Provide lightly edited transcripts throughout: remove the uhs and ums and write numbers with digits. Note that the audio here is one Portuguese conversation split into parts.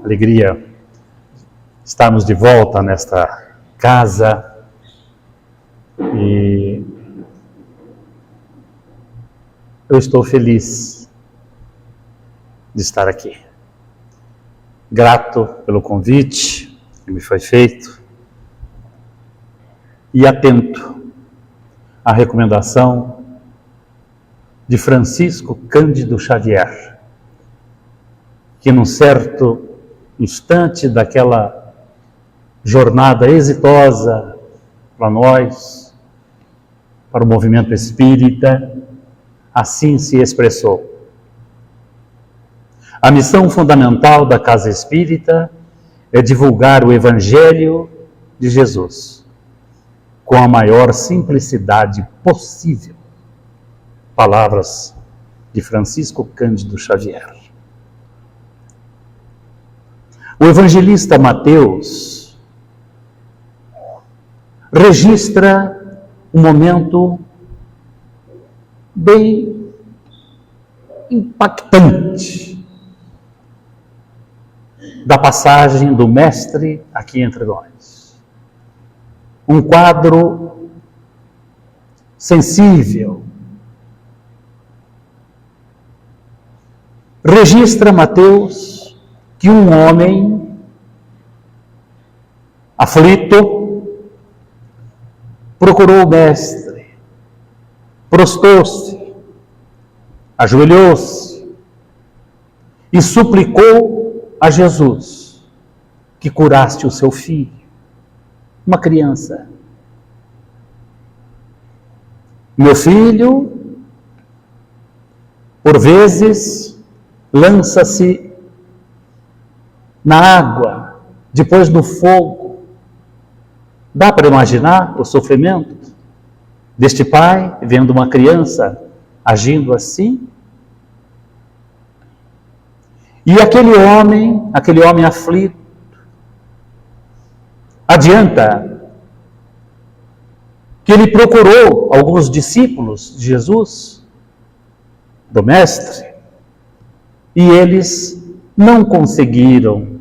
Alegria estarmos de volta nesta casa e eu estou feliz de estar aqui. Grato pelo convite que me foi feito e atento à recomendação de Francisco Cândido Xavier, que num certo instante daquela jornada exitosa para nós, para o movimento espírita, assim se expressou: a missão fundamental da Casa Espírita é divulgar o Evangelho de Jesus com a maior simplicidade possível. Palavras de Francisco Cândido Xavier. O evangelista Mateus registra um momento bem impactante da passagem do Mestre aqui entre nós. Um quadro sensível. Registra Mateus que um homem aflito procurou o Mestre, prostou-se, ajoelhou-se e suplicou a Jesus que curasse o seu filho, uma criança. Meu filho, por vezes, lança-se na água, depois no fogo. Dá para imaginar o sofrimento deste pai vendo uma criança agindo assim? E aquele homem aflito, adianta que ele procurou alguns discípulos de Jesus, do Mestre, e eles não conseguiram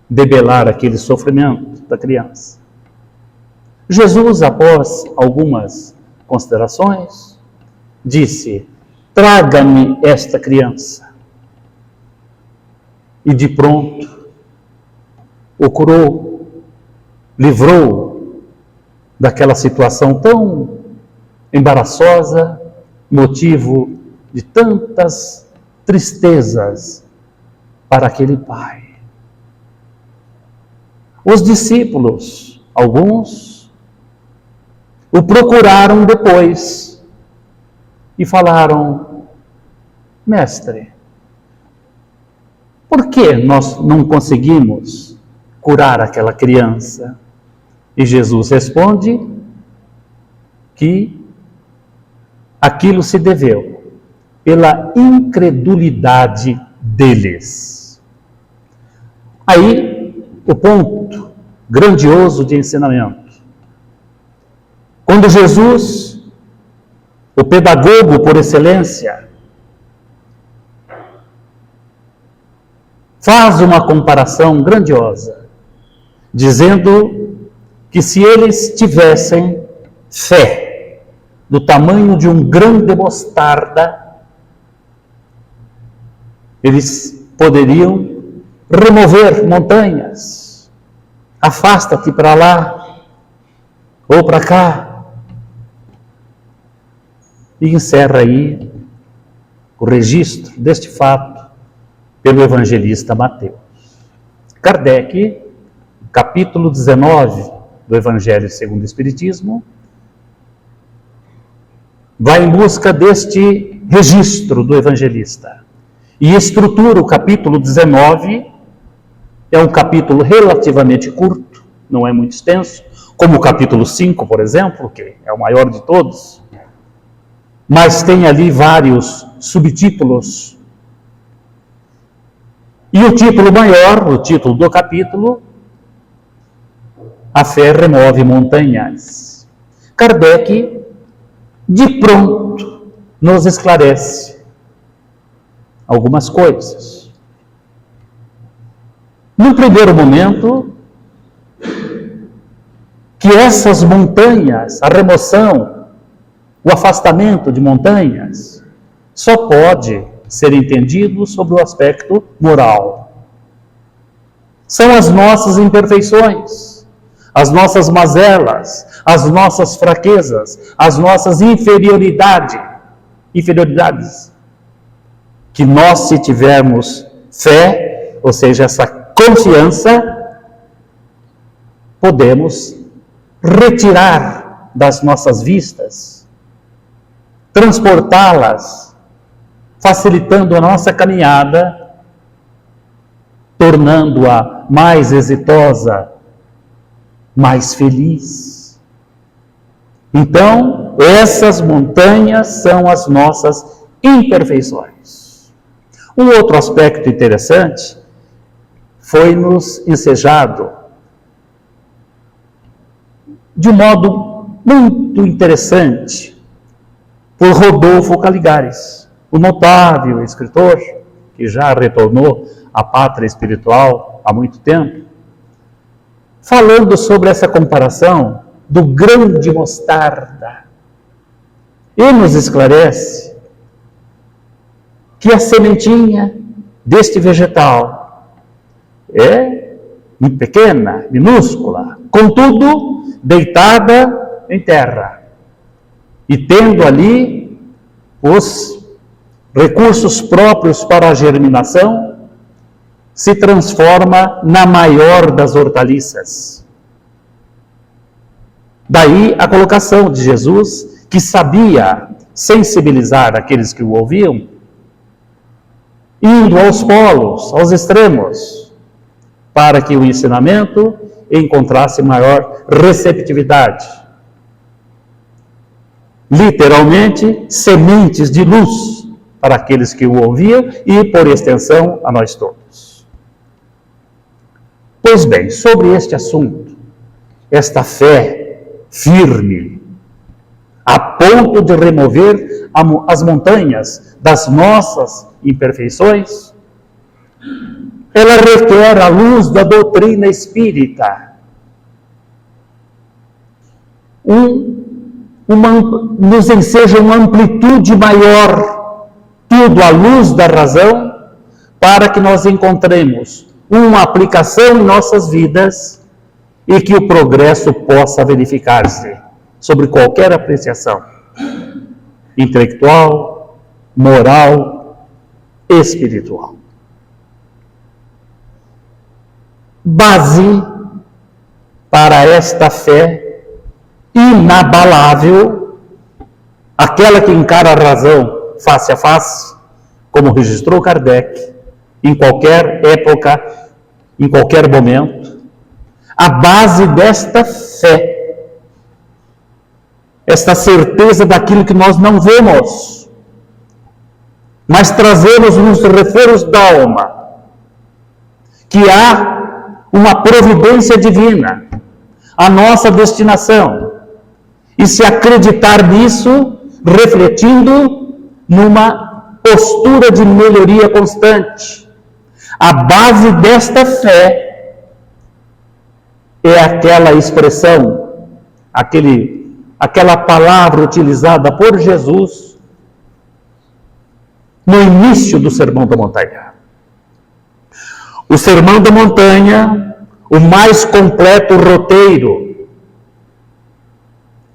debelar aquele sofrimento da criança. Jesus, após algumas considerações, disse: traga-me esta criança. E de pronto o curou, livrou daquela situação tão embaraçosa, motivo de tantas tristezas para aquele pai. Os discípulos, alguns, o procuraram depois e falaram: Mestre, por que nós não conseguimos curar aquela criança? E Jesus responde que aquilo se deveu pela incredulidade deles. Aí, o ponto grandioso de ensinamento. Quando Jesus, o pedagogo por excelência, faz uma comparação grandiosa, dizendo que se eles tivessem fé do tamanho de um grão de mostarda, eles poderiam remover montanhas. Afasta-te para lá ou para cá. E encerra aí o registro deste fato pelo evangelista Mateus. Kardec, capítulo 19 do Evangelho segundo o Espiritismo, vai em busca deste registro do evangelista e estrutura o capítulo 19. É um capítulo relativamente curto, não é muito extenso, como o capítulo 5, por exemplo, que é o maior de todos, mas tem ali vários subtítulos. E o título maior, o título do capítulo, A Fé Remove Montanhas. Kardec, de pronto, nos esclarece algumas coisas. num primeiro momento, que essas montanhas, a remoção, o afastamento de montanhas, só pode ser entendido sob o aspecto moral. São as nossas imperfeições, as nossas mazelas, as nossas fraquezas, as nossas inferioridades, que nós, se tivermos fé, ou seja, essa confiança, podemos retirar das nossas vistas, transportá-las, facilitando a nossa caminhada, tornando-a mais exitosa, mais feliz. Então, essas montanhas são as nossas imperfeições. Um outro aspecto interessante foi-nos ensejado de um modo muito interessante por Rodolfo Caligares, o notável escritor que já retornou à pátria espiritual há muito tempo, falando sobre essa comparação do grão de mostarda. Ele nos esclarece que a sementinha deste vegetal é muito pequena, minúscula, contudo, deitada em terra e tendo ali os recursos próprios para a germinação, se transforma na maior das hortaliças. Daí a colocação de Jesus, que sabia sensibilizar aqueles que o ouviam, indo aos polos, aos extremos, para que o ensinamento encontrasse maior receptividade. Literalmente, sementes de luz para aqueles que o ouviam e, por extensão, a nós todos. Pois bem, sobre este assunto, esta fé firme, a ponto de remover as montanhas das nossas imperfeições, ela requer a luz da doutrina espírita, nos enseja uma amplitude maior, tudo à luz da razão, para que nós encontremos uma aplicação em nossas vidas e que o progresso possa verificar-se sobre qualquer apreciação intelectual, moral, espiritual. Base para esta fé inabalável, aquela que encara a razão face a face, como registrou Kardec, em qualquer época, em qualquer momento. A base desta fé, esta certeza daquilo que nós não vemos, mas trazemos nos reforços da alma, que há uma providência divina, a nossa destinação, e se acreditar nisso, refletindo numa postura de melhoria constante. A base desta fé é aquela expressão, aquela palavra utilizada por Jesus no início do Sermão da Montanha. O Sermão da Montanha, o mais completo roteiro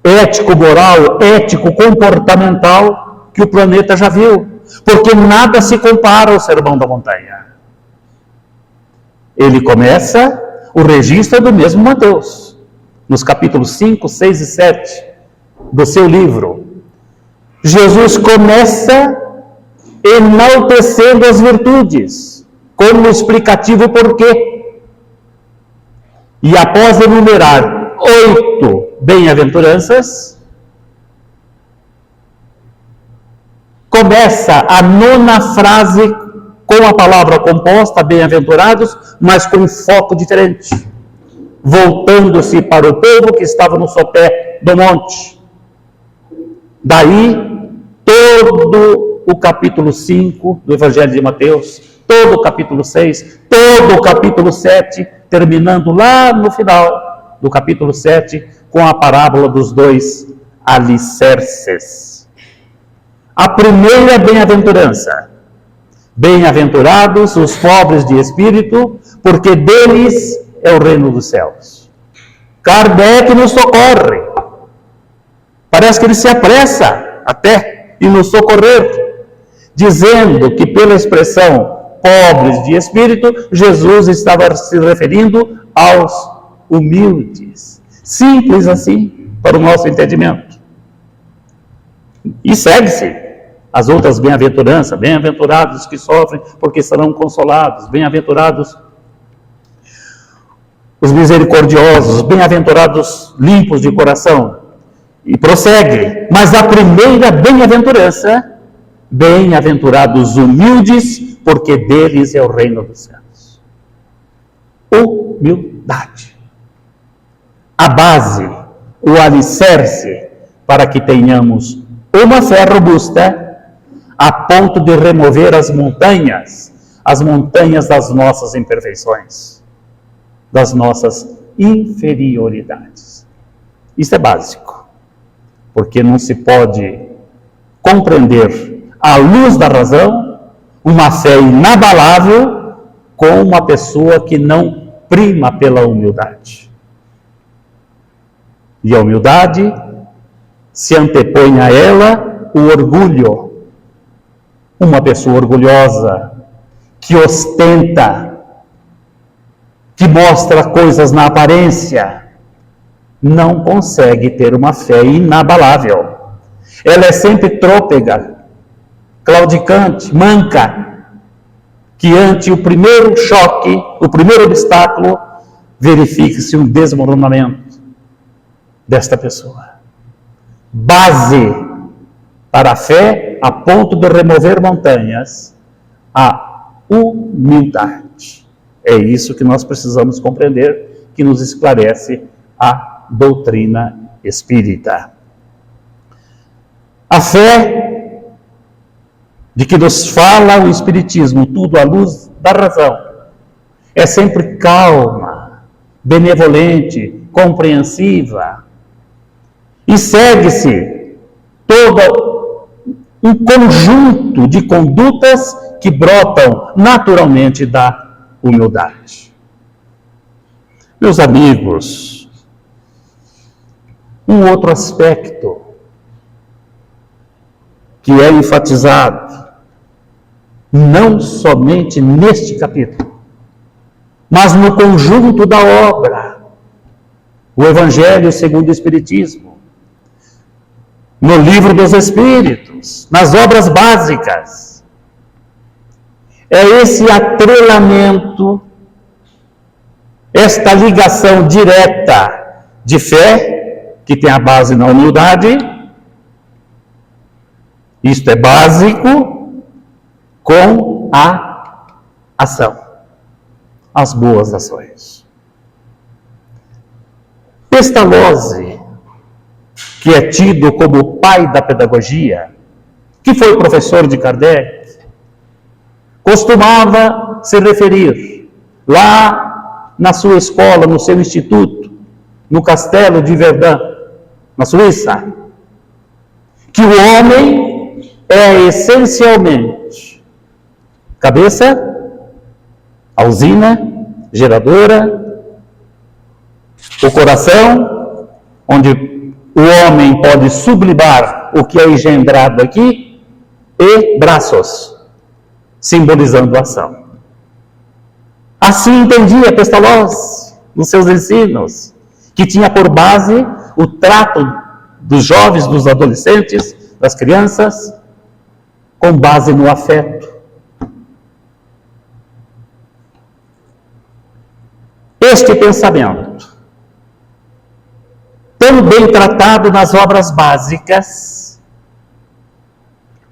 ético-moral, ético-comportamental que o planeta já viu, porque nada se compara ao Sermão da Montanha. Ele começa o registro do mesmo Mateus, nos capítulos 5, 6 e 7 do seu livro. Jesus começa enaltecendo as virtudes, como explicativo porquê. E após enumerar 8 bem-aventuranças, começa a 9ª frase com a palavra composta, bem-aventurados, mas com um foco diferente, voltando-se para o povo que estava no sopé do monte. Daí, todo o capítulo 5 do Evangelho de Mateus todo o capítulo 6, todo o capítulo 7, terminando lá no final do capítulo 7, com a parábola dos 2 alicerces. A primeira bem-aventurança: bem-aventurados os pobres de espírito, porque deles é o reino dos céus. Kardec nos socorre. Parece que ele se apressa até em nos socorrer, dizendo que pela expressão pobres de espírito, Jesus estava se referindo aos humildes. Simples assim, para o nosso entendimento. E segue-se as outras bem-aventuranças: bem-aventurados que sofrem, porque serão consolados; bem-aventurados os misericordiosos; bem-aventurados limpos de coração. E prossegue. Mas a primeira bem-aventurança: bem-aventurados humildes, porque deles é o reino dos céus. Humildade. A base, o alicerce para que tenhamos uma fé robusta, a ponto de remover as montanhas das nossas imperfeições, das nossas inferioridades. Isso é básico, porque não se pode compreender à luz da razão uma fé inabalável com uma pessoa que não prima pela humildade. E a humildade se antepõe a ela o orgulho. Uma pessoa orgulhosa, que ostenta, que mostra coisas na aparência, não consegue ter uma fé inabalável. Ela é sempre trôpega, claudicante, manca, que ante o primeiro choque, o primeiro obstáculo, verifique-se um desmoronamento desta pessoa. Base para a fé, a ponto de remover montanhas, a humildade. É isso que nós precisamos compreender, que nos esclarece a doutrina espírita. A fé de que nos fala o Espiritismo, tudo à luz da razão, é sempre calma, benevolente, compreensiva, e segue-se todo um conjunto de condutas que brotam naturalmente da humildade. Meus amigos, um outro aspecto que é enfatizado, não somente neste capítulo, mas no conjunto da obra, o Evangelho segundo o Espiritismo, no Livro dos Espíritos, nas obras básicas, é esse atrelamento, esta ligação direta de fé, que tem a base na humildade, isto é básico, com a ação, as boas ações. Pestalozzi, que é tido como o pai da pedagogia, que foi professor de Kardec, costumava se referir, lá na sua escola, no seu instituto, no castelo de Verdun, na Suíça, que o homem é essencialmente cabeça, a usina geradora, o coração, onde o homem pode sublimar o que é engendrado aqui, e braços, simbolizando a ação. Assim entendia Pestalozzi nos seus ensinos, que tinha por base o trato dos jovens, dos adolescentes, das crianças, com base no afeto. Este pensamento, tão bem tratado nas obras básicas,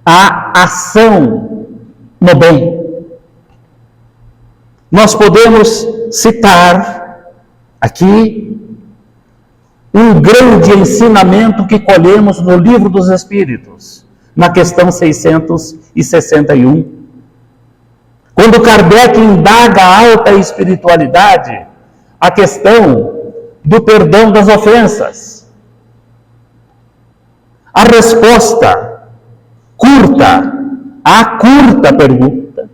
a ação no bem. Nós podemos citar aqui um grande ensinamento que colhemos no Livro dos Espíritos, na questão 661, Quando Kardec indaga a alta espiritualidade, a questão do perdão das ofensas, a resposta curta, a curta pergunta,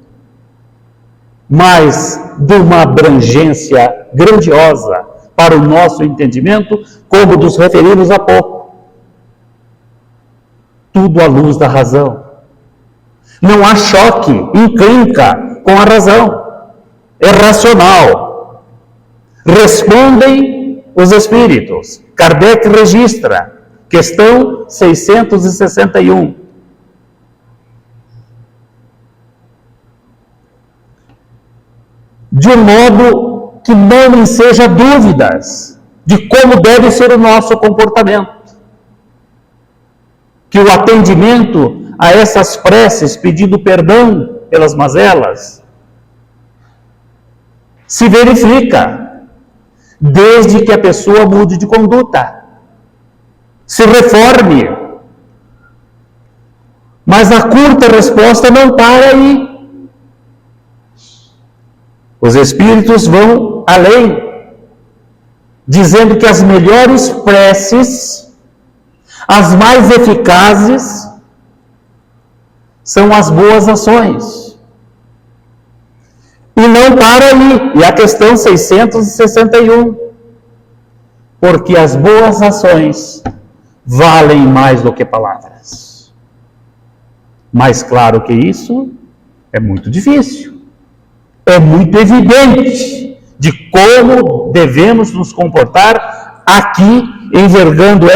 mas de uma abrangência grandiosa para o nosso entendimento, como nos referimos há pouco. Tudo à luz da razão. Não há choque, encrenca com a razão. É racional. Respondem os espíritos. Kardec registra, questão 661. De um modo que não enseja dúvidas de como deve ser o nosso comportamento. Que o atendimento a essas preces pedindo perdão pelas mazelas se verifica desde que a pessoa mude de conduta, se reforme. Mas a curta resposta não para aí. Os espíritos vão além, dizendo que as melhores preces, as mais eficazes, são as boas ações. E não para aí. E a questão 661. Porque as boas ações valem mais do que palavras. Mais claro que isso, é muito difícil. É muito evidente de como devemos nos comportar aqui, envergando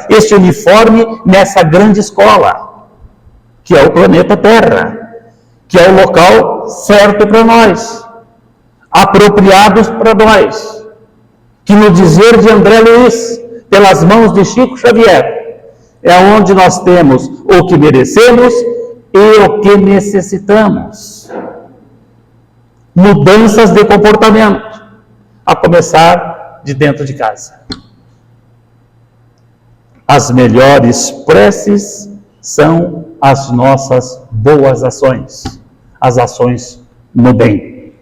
este uniforme nessa grande escola, que é o planeta Terra, que é o local certo para nós, apropriados para nós, que no dizer de André Luiz, pelas mãos de Chico Xavier, é onde nós temos o que merecemos e o que necessitamos. Mudanças de comportamento, a começar de dentro de casa. As melhores preces são as nossas boas ações, as ações no bem.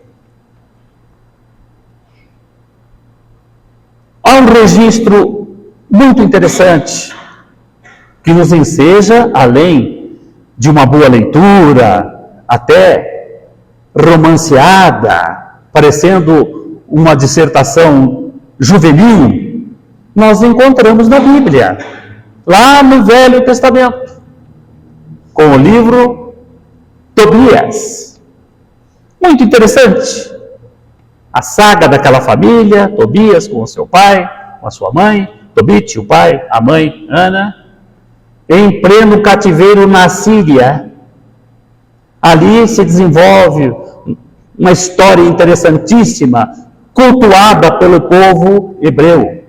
Há um registro muito interessante que nos enseja, além de uma boa leitura, até romanceada, parecendo uma dissertação juvenil, nós encontramos na Bíblia, lá no Velho Testamento, com o livro Tobias. Muito interessante. A saga daquela família, Tobias com o seu pai, com a sua mãe, Tobit, o pai, a mãe, Ana, em pleno cativeiro na Síria. Ali se desenvolve uma história interessantíssima, cultuada pelo povo hebreu.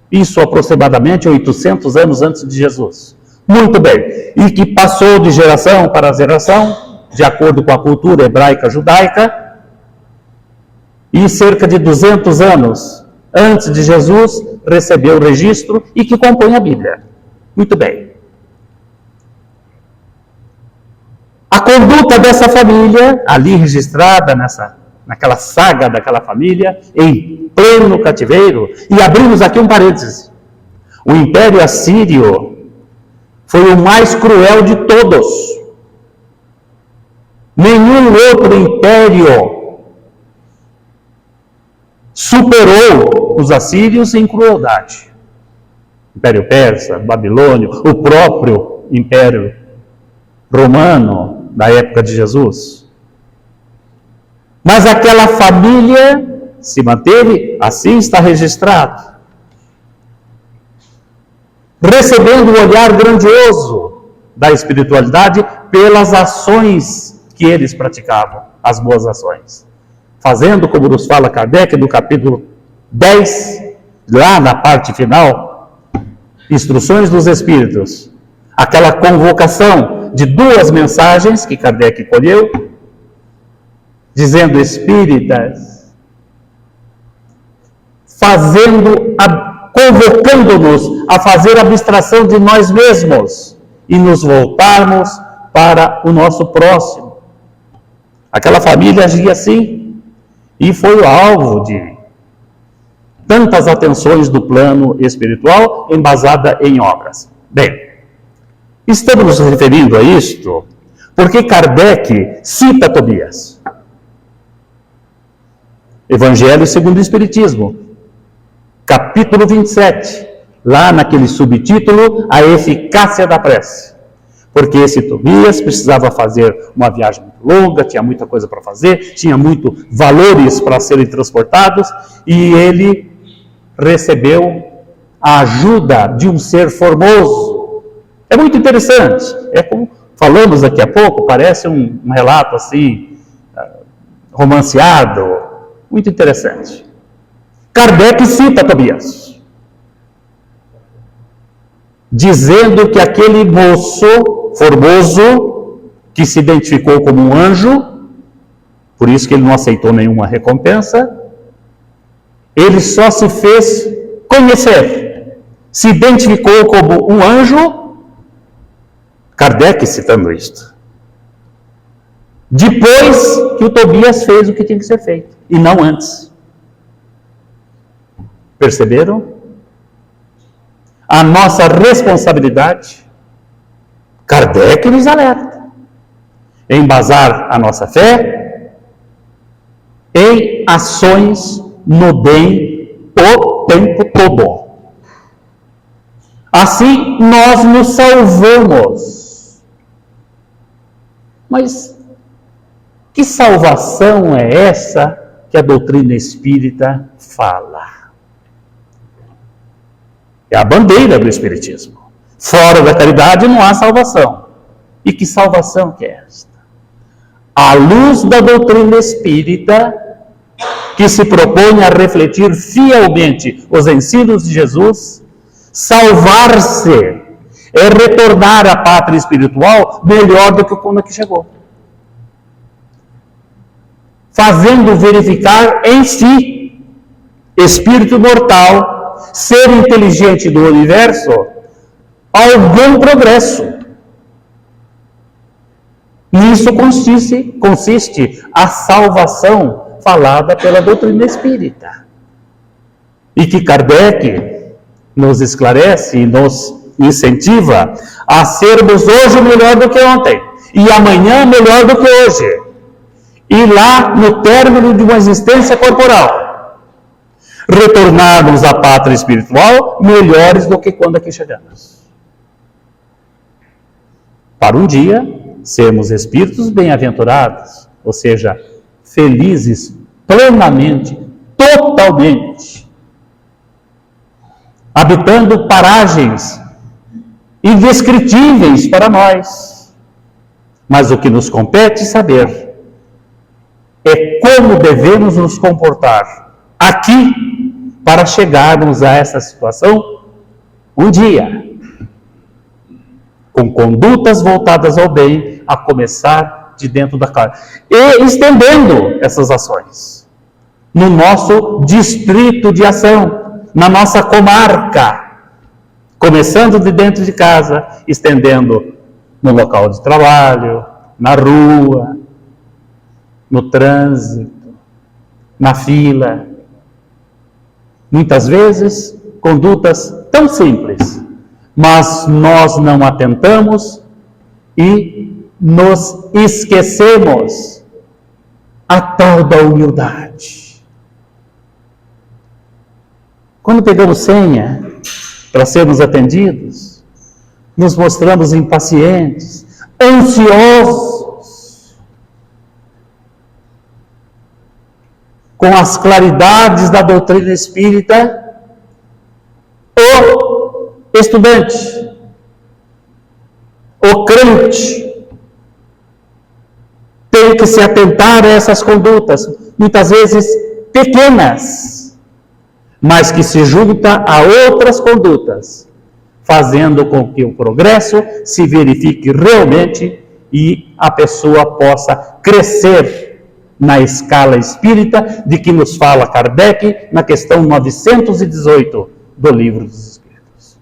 Isso aproximadamente 800 anos antes de Jesus. Muito bem. E que passou de geração para geração, de acordo com a cultura hebraica judaica, e cerca de 200 anos antes de Jesus recebeu o registro e que compõe a Bíblia. Muito bem. A conduta dessa família, ali registrada naquela saga daquela família, em pleno cativeiro, e abrimos aqui um parêntese. O Império Assírio foi o mais cruel de todos. Nenhum outro império superou os assírios em crueldade. Império Persa, Babilônio, o próprio Império Romano, da época de Jesus. Mas aquela família se manteve, assim está registrado, recebendo o olhar grandioso da espiritualidade pelas ações que eles praticavam, as boas ações. Fazendo, como nos fala Kardec, no capítulo 10, lá na parte final, Instruções dos Espíritos, aquela convocação de duas mensagens que Kardec colheu, dizendo: espíritas, convocando-nos a fazer abstração de nós mesmos e nos voltarmos para o nosso próximo. Aquela família agia assim e foi o alvo de tantas atenções do plano espiritual embasada em obras. Bem, estamos nos referindo a isto porque Kardec cita Tobias. Evangelho segundo o Espiritismo, capítulo 27, lá naquele subtítulo, a eficácia da prece. Porque esse Tobias precisava fazer uma viagem muito longa, tinha muita coisa para fazer, tinha muitos valores para serem transportados, e ele recebeu a ajuda de um ser formoso. É muito interessante. É como falamos daqui a pouco, parece um relato assim, romanceado, muito interessante. Kardec cita Tobias, dizendo que aquele moço formoso, que se identificou como um anjo, por isso que ele não aceitou nenhuma recompensa, ele só se fez conhecer, se identificou como um anjo, Kardec citando isto, depois que o Tobias fez o que tinha que ser feito, e não antes. Perceberam? A nossa responsabilidade, Kardec nos alerta, embasar a nossa fé em ações no bem o tempo todo. Assim, nós nos salvamos. Mas que salvação é essa que a doutrina espírita fala? É a bandeira do Espiritismo. Fora da caridade não há salvação. E que salvação que é esta? À luz da doutrina espírita, que se propõe a refletir fielmente os ensinos de Jesus, salvar-se é retornar à pátria espiritual melhor do que quando aqui chegou. Fazendo verificar em si, espírito mortal, ser inteligente do universo, algum progresso. Nisso consiste a salvação falada pela doutrina espírita. E que Kardec nos esclarece e nos incentiva a sermos hoje melhor do que ontem, e amanhã melhor do que hoje, e lá no término de uma existência corporal, retornarmos à pátria espiritual melhores do que quando aqui chegamos. Para um dia sermos espíritos bem-aventurados, ou seja, felizes plenamente, totalmente, habitando paragens indescritíveis para nós. Mas o que nos compete saber é como devemos nos comportar aqui para chegarmos a essa situação um dia, com condutas voltadas ao bem, a começar de dentro da casa, e estendendo essas ações no nosso distrito de ação, na nossa comarca, começando de dentro de casa, estendendo no local de trabalho, na rua, no trânsito, na fila. Muitas vezes, condutas tão simples, mas nós não atentamos e nos esquecemos a tal da humildade. Quando pegamos senha para sermos atendidos, nos mostramos impacientes, ansiosos, com as claridades da doutrina espírita. O estudante, o crente, tem que se atentar a essas condutas, muitas vezes pequenas, mas que se junta a outras condutas, fazendo com que o progresso se verifique realmente e a pessoa possa crescer na escala espírita de que nos fala Kardec na questão 918 do Livro dos Espíritos.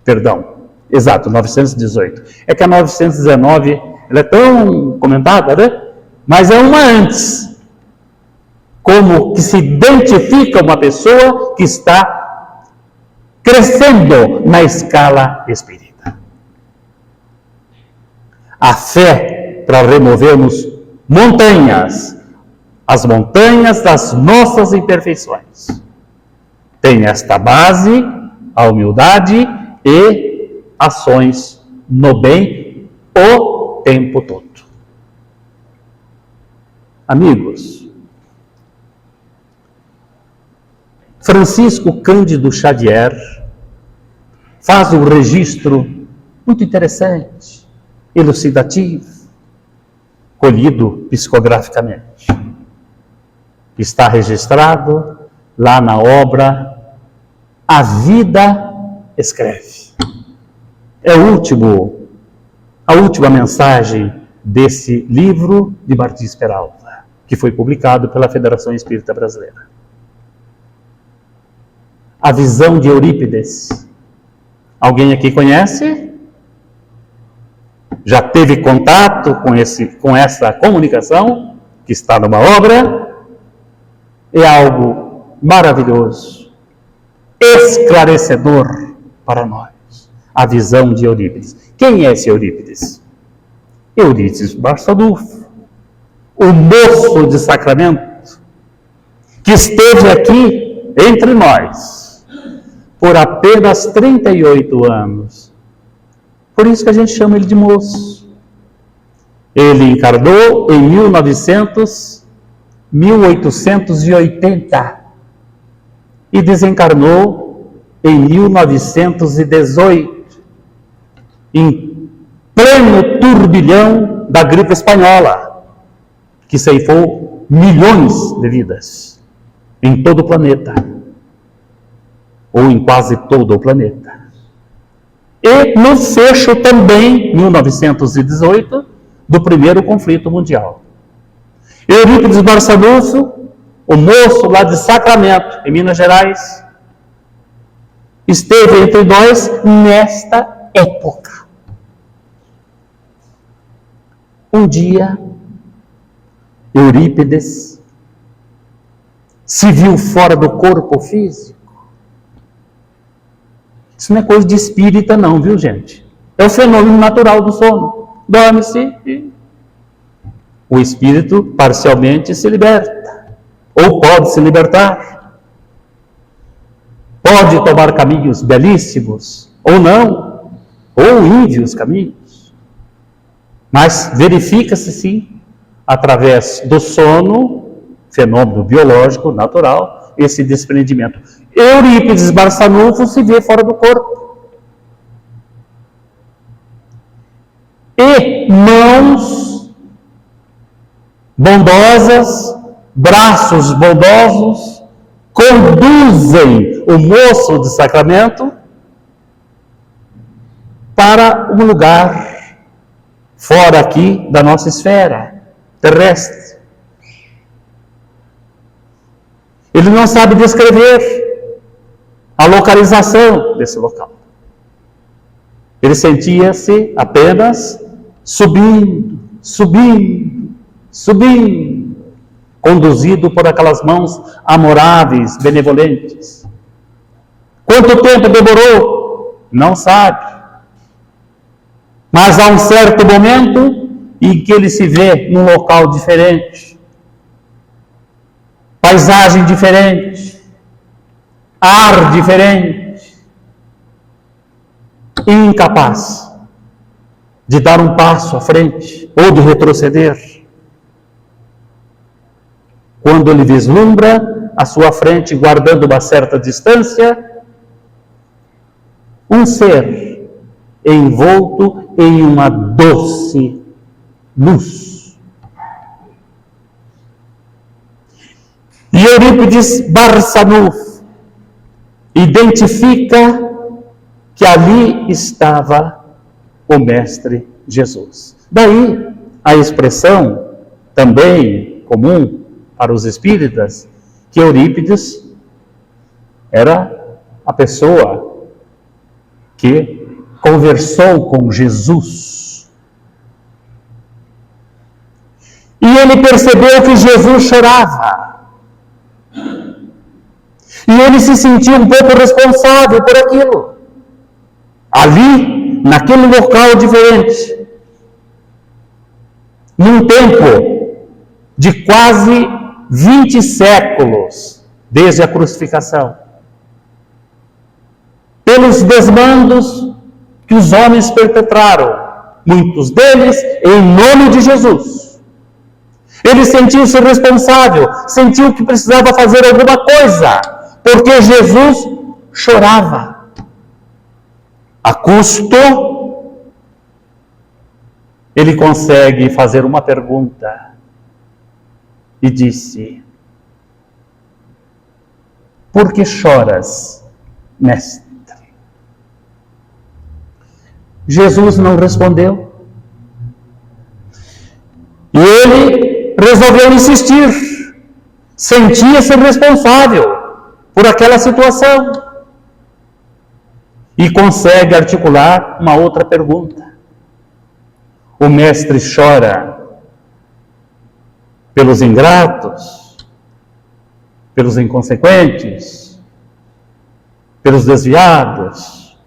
Perdão, exato, 918. É que a 919, ela é tão comentada, né? mas é uma antes. Como que se identifica uma pessoa que está crescendo na escala espírita. A fé para removermos montanhas, as montanhas das nossas imperfeições. Tem esta base, a humildade e ações no bem o tempo todo. Amigos, Francisco Cândido Xavier faz um registro muito interessante, elucidativo, colhido psicograficamente. Está registrado lá na obra A Vida Escreve. É a última mensagem desse livro de Martins Peralta, que foi publicado pela Federação Espírita Brasileira. A visão de Eurípides. Alguém aqui conhece? Já teve contato com essa comunicação que está numa obra? É algo maravilhoso, esclarecedor para nós. A visão de Eurípides. Quem é esse Eurípides? Eurípides Barçanufo, o moço de Sacramento, que esteve aqui entre nós por apenas 38 anos. Por isso que a gente chama ele de moço. Ele encarnou em 1880 e desencarnou em 1918, em pleno turbilhão da gripe espanhola, que ceifou milhões de vidas em todo o planeta, ou em quase todo o planeta. E no fecho também, 1918, do primeiro conflito mundial. Eurípides Barçanufo, o moço lá de Sacramento, em Minas Gerais, esteve entre nós nesta época. Um dia, Eurípides se viu fora do corpo físico. Isso não é coisa de espírita não, viu, gente? É o fenômeno natural do sono. Dorme-se e o espírito parcialmente se liberta. Ou pode se libertar. Pode tomar caminhos belíssimos, ou não, ou ínvios caminhos. Mas verifica-se sim, através do sono, fenômeno biológico, natural, esse desprendimento. Eurípides Barçanufo se vê fora do corpo. E mãos bondosas, braços bondosos, conduzem o moço de Sacramento para um lugar fora aqui da nossa esfera terrestre. Ele não sabe descrever a localização desse local. Ele sentia-se apenas subindo, conduzido por aquelas mãos amoráveis, benevolentes. Quanto tempo demorou? Não sabe. Mas há um certo momento em que ele se vê num local diferente, paisagem diferente, ar diferente, incapaz de dar um passo à frente ou de retroceder. Quando ele vislumbra à sua frente, guardando uma certa distância, um ser envolto em uma doce luz. E Eurípides Barçanufo identifica que ali estava o Mestre Jesus. Daí a expressão também comum para os espíritas, que Eurípides era a pessoa que conversou com Jesus. E ele percebeu que Jesus chorava. E ele se sentiu um pouco responsável por aquilo. Ali, naquele local diferente, num tempo de quase 20 séculos desde a crucificação, pelos desmandos que os homens perpetraram, muitos deles em nome de Jesus. Ele sentiu-se responsável, sentiu que precisava fazer alguma coisa, porque Jesus chorava. A custo, ele consegue fazer uma pergunta e disse: por que choras, mestre? Jesus não respondeu. E ele resolveu insistir. Sentia-se responsável por aquela situação. E consegue articular uma outra pergunta. O mestre chora pelos ingratos, pelos inconsequentes, pelos desviados.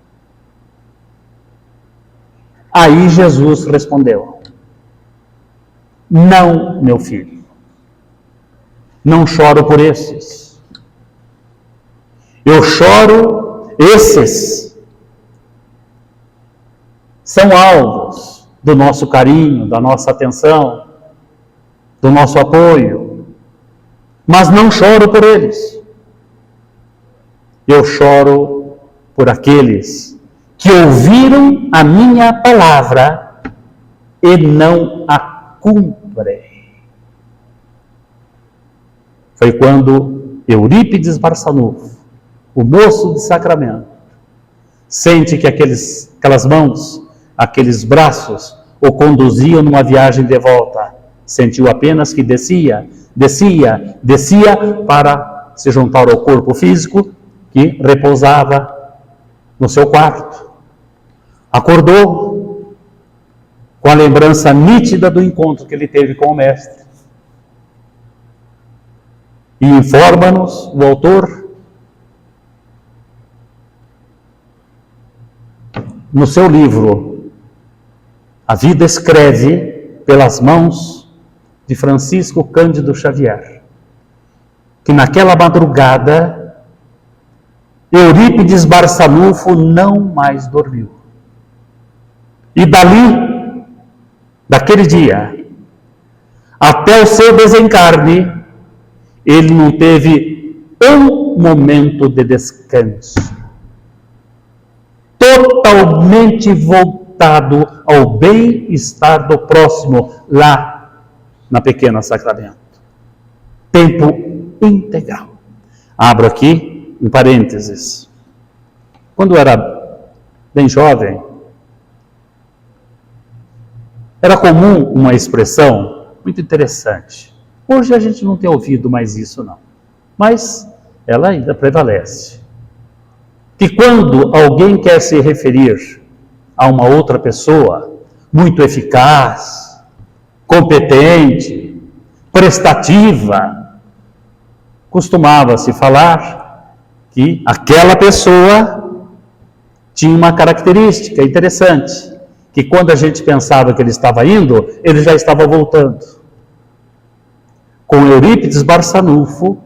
Aí Jesus respondeu: não, meu filho, não choro por esses. Eu choro, esses são alvos do nosso carinho, da nossa atenção, do nosso apoio, mas não choro por eles. Eu choro por aqueles que ouviram a minha palavra e não a cumprem. Foi quando Eurípides Barçanufo, o moço de Sacramento, sente que aquelas mãos, aqueles braços, o conduziam numa viagem de volta. Sentiu apenas que descia para se juntar ao corpo físico que repousava no seu quarto. Acordou com a lembrança nítida do encontro que ele teve com o mestre. E informa-nos o autor, no seu livro, A Vida Escreve, pelas mãos de Francisco Cândido Xavier, que naquela madrugada, Eurípides Barçanufo não mais dormiu. E dali, daquele dia, até o seu desencarne, ele não teve um momento de descanso. Totalmente voltado ao bem-estar do próximo, lá na Pequena Sacramento. Tempo integral. Abro aqui um parênteses. Quando eu era bem jovem, era comum uma expressão muito interessante. Hoje a gente não tem ouvido mais isso, não. Mas ela ainda prevalece. Que quando alguém quer se referir a uma outra pessoa muito eficaz, competente, prestativa, costumava-se falar que aquela pessoa tinha uma característica interessante, que quando a gente pensava que ele estava indo, ele já estava voltando. Com Eurípides Barçanufo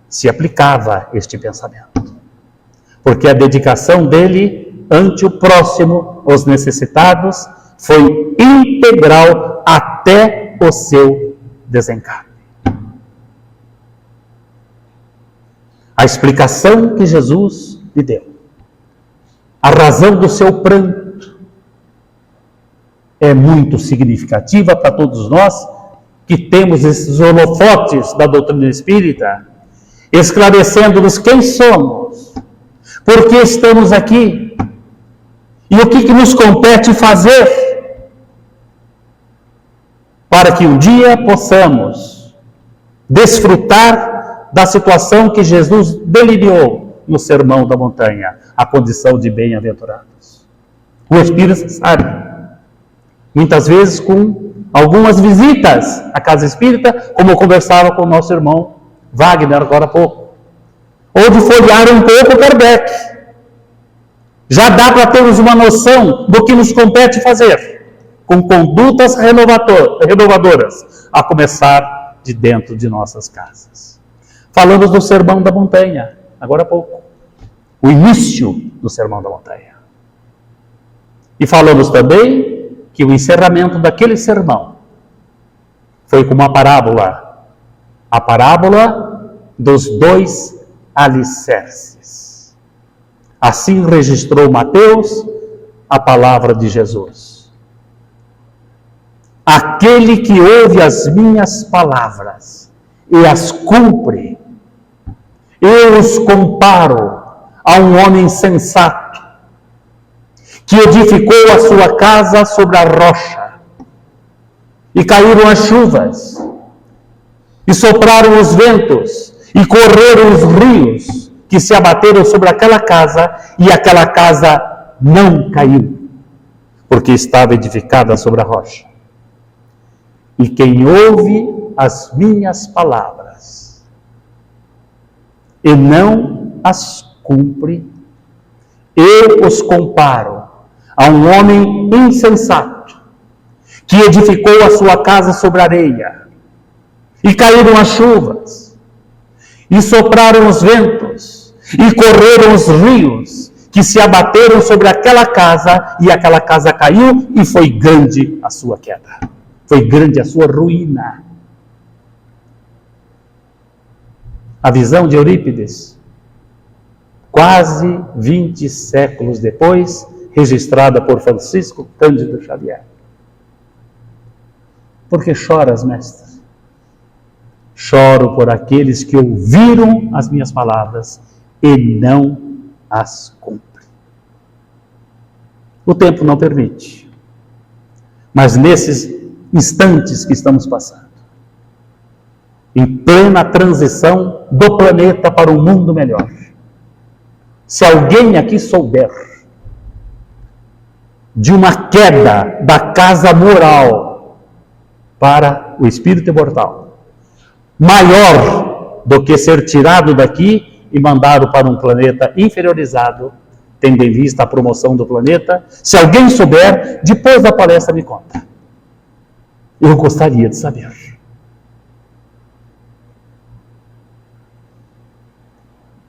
se aplicava este pensamento, porque a dedicação dele ante o próximo, os necessitados, foi integral até o seu desencarne. A explicação que Jesus lhe deu, a razão do seu pranto, é muito significativa para todos nós que temos esses holofotes da doutrina espírita, esclarecendo-nos quem somos, por que estamos aqui e o que nos compete fazer para que um dia possamos desfrutar da situação que Jesus delineou no Sermão da Montanha, a condição de bem-aventurados. O Espírito sabe, muitas vezes com algumas visitas à casa espírita, como eu conversava com o nosso irmão Wagner agora há pouco, ou de folhear um pouco Kardec. Já dá para termos uma noção do que nos compete fazer, com condutas renovadoras, a começar de dentro de nossas casas. Falamos do Sermão da Montanha, agora há pouco, o início do Sermão da Montanha. E falamos também que o encerramento daquele sermão foi com uma parábola, a parábola dos 2 alicerces. Assim registrou Mateus a palavra de Jesus. Aquele que ouve as minhas palavras e as cumpre, eu os comparo a um homem sensato, que edificou a sua casa sobre a rocha, e caíram as chuvas, e sopraram os ventos, e correram os rios, que se abateram sobre aquela casa, e aquela casa não caiu, porque estava edificada sobre a rocha. E quem ouve as minhas palavras e não as cumpre, eu os comparo a um homem insensato, que edificou a sua casa sobre areia, e caíram as chuvas, e sopraram os ventos, e correram os rios, que se abateram sobre aquela casa, e aquela casa caiu, e foi grande a sua queda, foi grande a sua ruína. A visão de Eurípides, quase 20 séculos depois, registrada por Francisco Cândido Xavier. Por que choras, mestre? Choro por aqueles que ouviram as minhas palavras e não as cumprem. O tempo não permite. Mas nesses instantes que estamos passando, em plena transição do planeta para um mundo melhor, se alguém aqui souber de uma queda da casa moral para o espírito imortal, maior do que ser tirado daqui e mandado para um planeta inferiorizado, tendo em vista a promoção do planeta, se alguém souber, depois da palestra me conta. Eu gostaria de saber.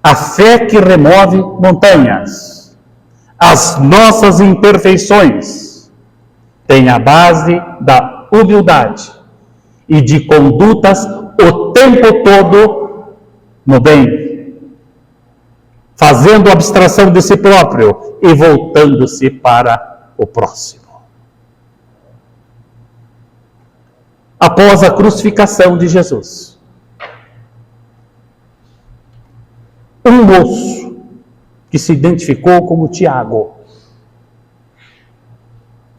A fé que remove montanhas, as nossas imperfeições, tem a base da humildade e de condutas o tempo todo no bem, fazendo abstração de si próprio e voltando-se para o próximo. Após a crucificação de Jesus, um moço que se identificou como Tiago,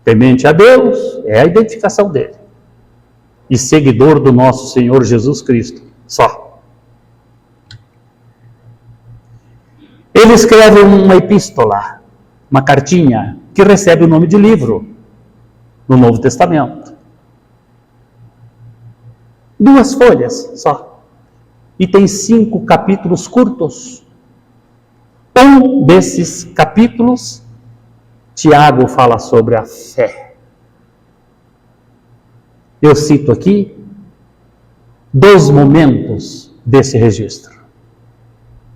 temente a Deus, é a identificação dele, e seguidor do nosso Senhor Jesus Cristo, só. Ele escreve uma epístola, uma cartinha, que recebe o nome de livro, no Novo Testamento. 2 folhas só. E tem 5 capítulos curtos. Um desses capítulos, Tiago fala sobre a fé. Eu cito aqui 2 momentos desse registro,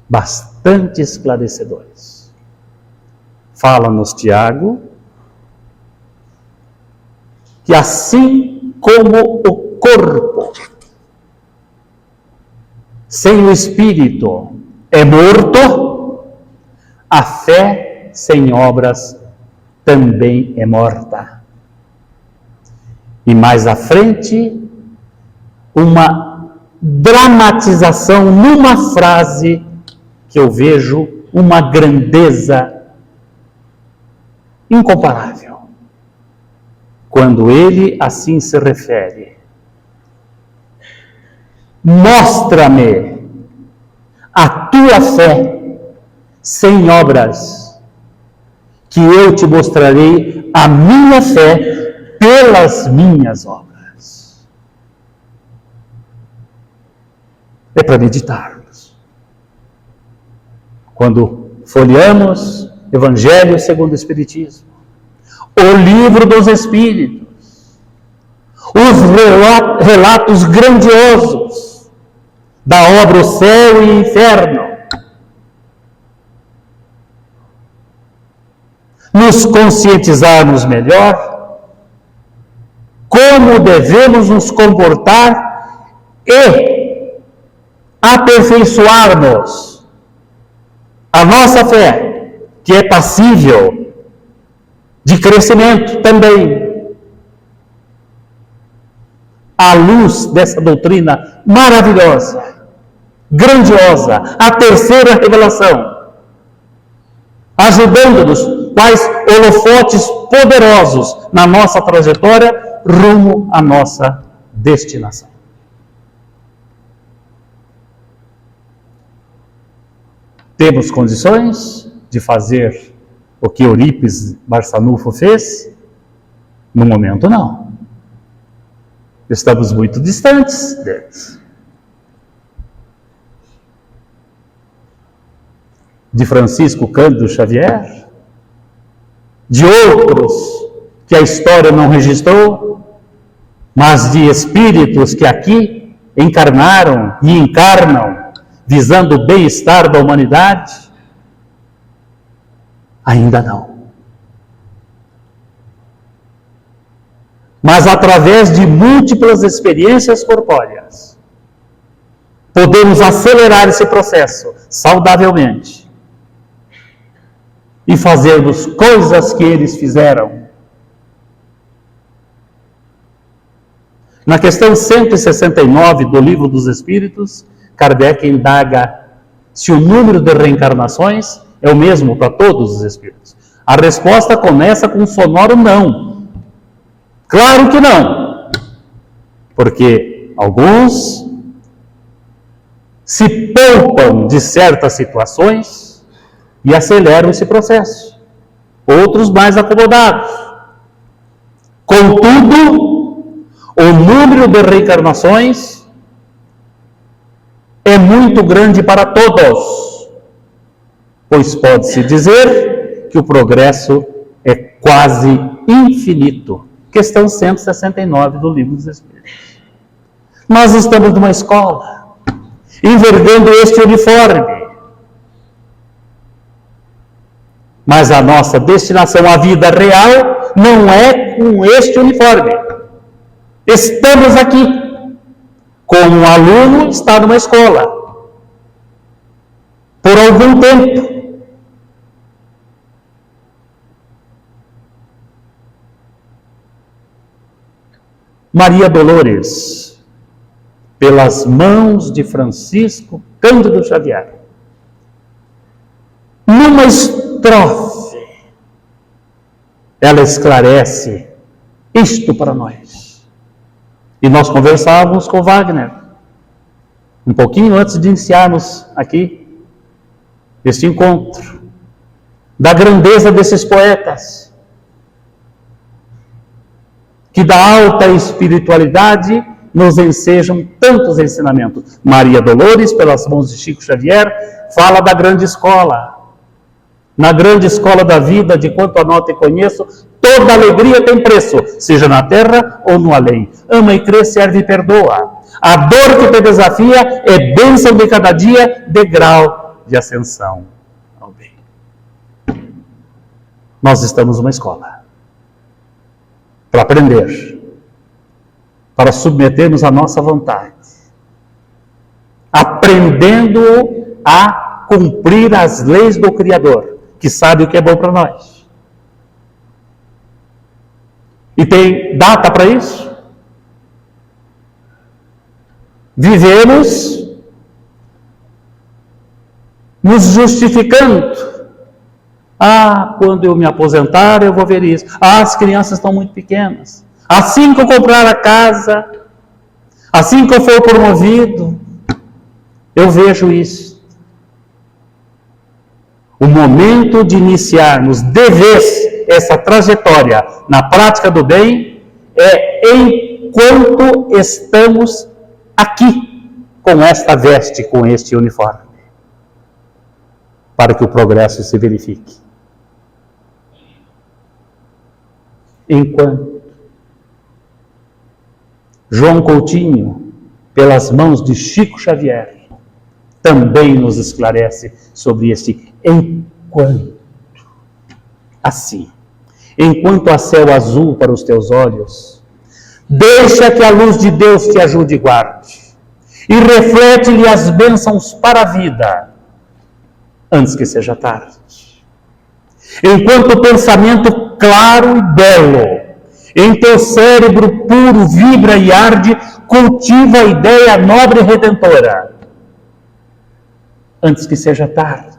bastante esclarecedores. Fala-nos Tiago que assim como o corpo sem o espírito é morto, a fé sem obras também é morta. E mais à frente, uma dramatização numa frase que eu vejo uma grandeza incomparável. Quando ele assim se refere: mostra-me a tua fé sem obras, que eu te mostrarei a minha fé pelas minhas obras. é para meditarmos. Quando folheamos Evangelho segundo o Espiritismo, o Livro dos Espíritos, os relatos grandiosos da obra O Céu e o Inferno, nos conscientizarmos melhor como devemos nos comportar e aperfeiçoarmos a nossa fé, que é passível de crescimento também, à luz dessa doutrina maravilhosa, grandiosa, a terceira revelação, ajudando-nos quais holofotes poderosos na nossa trajetória rumo à nossa destinação. Temos condições de fazer o que Eurípides Barçanufo fez? No momento, não. Estamos muito distantes deles. De Francisco Cândido Xavier, de outros que a história não registrou, mas de espíritos que aqui encarnaram e encarnam, visando o bem-estar da humanidade? Ainda não. Mas através de múltiplas experiências corpóreas, podemos acelerar esse processo saudavelmente e fazermos coisas que eles fizeram. Na questão 169 do Livro dos Espíritos, Kardec indaga se o número de reencarnações é o mesmo para todos os espíritos. A resposta começa com um sonoro não. Claro que não. Porque alguns se poupam de certas situações e aceleram esse processo. Outros mais acomodados. Contudo, o número de reencarnações é muito grande para todos, pois pode-se dizer que o progresso é quase infinito. Questão 169 do Livro dos Espíritos. Nós estamos numa escola, envergando este uniforme, mas a nossa destinação, a vida real, não é com este uniforme. Estamos aqui, como um aluno está numa escola, por algum tempo. Maria Dolores, pelas mãos de Francisco Cândido Xavier, numa estrofe, ela esclarece isto para nós. E nós conversávamos com Wagner, um pouquinho antes de iniciarmos aqui este encontro, da grandeza desses poetas, que da alta espiritualidade nos ensejam tantos ensinamentos. Maria Dolores, pelas mãos de Chico Xavier, fala da grande escola. Na grande escola da vida, de quanto anoto e conheço, toda alegria tem preço, seja na terra ou no além. Ama e crê, serve e perdoa. A dor que te desafia é bênção de cada dia, degrau de ascensão ao bem. Nós estamos numa escola para aprender, para submetermos a nossa vontade, aprendendo a cumprir as leis do Criador, que sabe o que é bom para nós. E tem data para isso? Vivemos nos justificando. Quando eu me aposentar, eu vou ver isso. As crianças estão muito pequenas. Assim que eu comprar a casa, assim que eu for promovido, eu vejo isso. O momento de iniciarmos de vez essa trajetória na prática do bem é enquanto estamos aqui, com esta veste, com este uniforme, para que o progresso se verifique. Enquanto João Coutinho, pelas mãos de Chico Xavier, também nos esclarece sobre este enquanto. Assim, enquanto há céu azul para os teus olhos, deixa que a luz de Deus te ajude e guarde, e reflete-lhe as bênçãos para a vida, antes que seja tarde. Enquanto o pensamento claro e belo em teu cérebro puro vibra e arde, cultiva a ideia nobre e redentora, antes que seja tarde.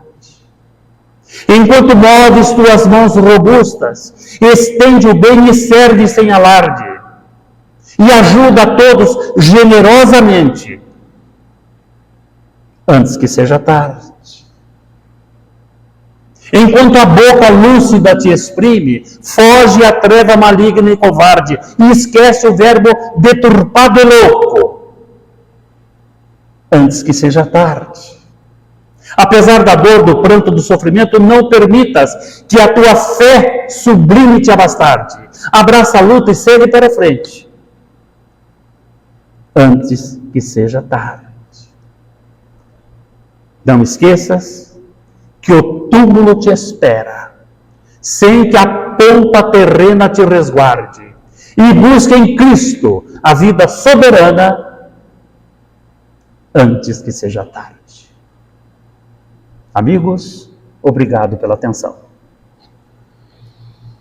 Enquanto moves tuas mãos robustas, estende o bem e serve sem alarde, e ajuda a todos generosamente, antes que seja tarde. Enquanto a boca lúcida te exprime, foge a treva maligna e covarde, e esquece o verbo deturpado e louco, antes que seja tarde. Apesar da dor, do pranto, do sofrimento, não permitas que a tua fé sublime te abastarde. Abraça a luta e segue para frente, antes que seja tarde. Não esqueças que o túmulo te espera, sem que a pompa terrena te resguarde, e busque em Cristo a vida soberana, antes que seja tarde. Amigos, obrigado pela atenção.